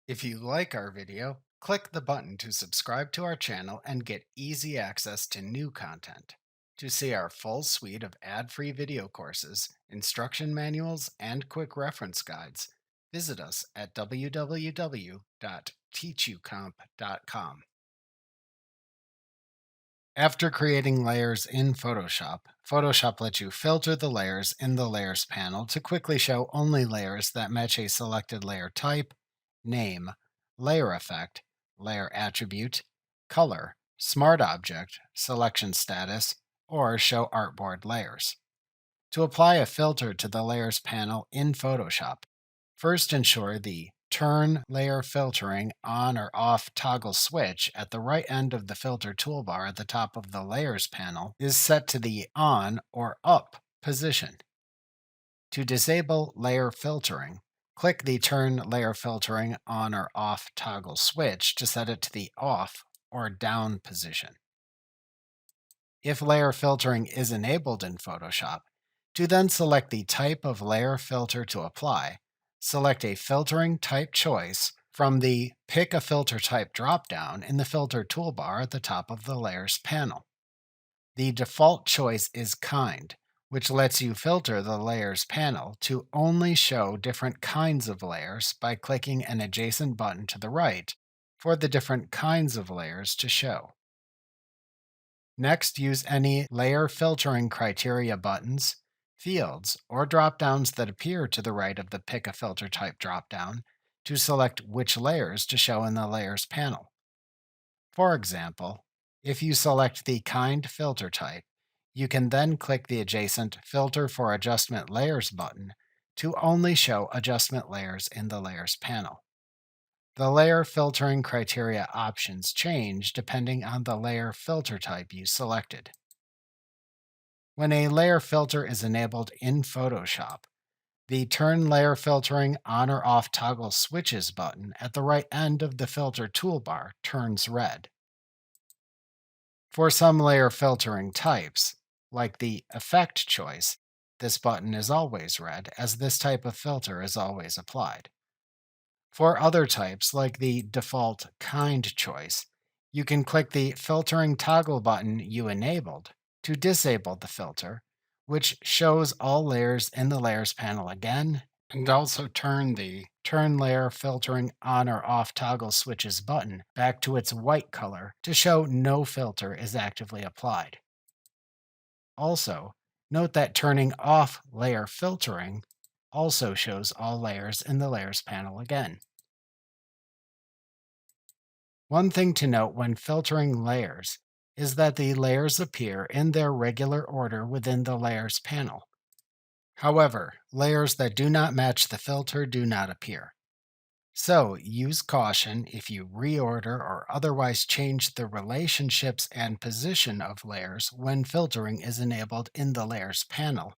If you like our video, click the button to subscribe to our channel and get easy access to new content. To see our full suite of ad-free video courses, instruction manuals, and quick reference guides, visit us at www.teachucomp.com. After creating layers in Photoshop, Photoshop lets you filter the layers in the Layers panel to quickly show only layers that match a selected layer type, name, layer effect, layer attribute, color, smart object, selection status, or show artboard layers. To apply a filter to the Layers panel in Photoshop, first ensure the Turn Layer Filtering On or Off toggle switch at the right end of the filter toolbar at the top of the Layers panel is set to the On or Up position. To disable layer filtering, click the Turn Layer Filtering On or Off toggle switch to set it to the Off or Down position. If layer filtering is enabled in Photoshop, to then select the type of layer filter to apply, select a filtering type choice from the Pick a Filter Type dropdown in the Filter toolbar at the top of the Layers panel. The default choice is Kind, which lets you filter the Layers panel to only show different kinds of layers by clicking an adjacent button to the right for the different kinds of layers to show. Next, use any layer filtering criteria buttons, fields, or dropdowns that appear to the right of the Pick a Filter Type dropdown to select which layers to show in the Layers panel. For example, if you select the Kind filter type, you can then click the adjacent Filter for Adjustment Layers button to only show adjustment layers in the Layers panel. The layer filtering criteria options change depending on the layer filter type you selected. When a layer filter is enabled in Photoshop, the Turn Layer Filtering On or Off toggle switches button at the right end of the filter toolbar turns red. For some layer filtering types, like the Effect choice, this button is always red as this type of filter is always applied. For other types, like the default Kind choice, you can click the Filtering toggle button you enabled to disable the filter, which shows all layers in the Layers panel again, and also turn the Turn Layer Filtering On or Off toggle switches button back to its white color to show no filter is actively applied. Also, note that turning off layer filtering also shows all layers in the Layers panel again. One thing to note when filtering layers is that the layers appear in their regular order within the Layers panel. However, layers that do not match the filter do not appear. So use caution if you reorder or otherwise change the relationships and position of layers when filtering is enabled in the Layers panel,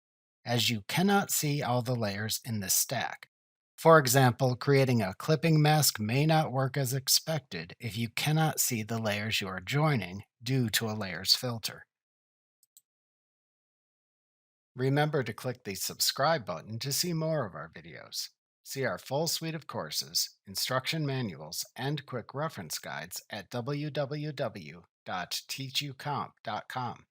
as you cannot see all the layers in the stack. For example, creating a clipping mask may not work as expected if you cannot see the layers you are joining due to a layers filter. Remember to click the subscribe button to see more of our videos. See our full suite of courses, instruction manuals, and quick reference guides at www.teachucomp.com.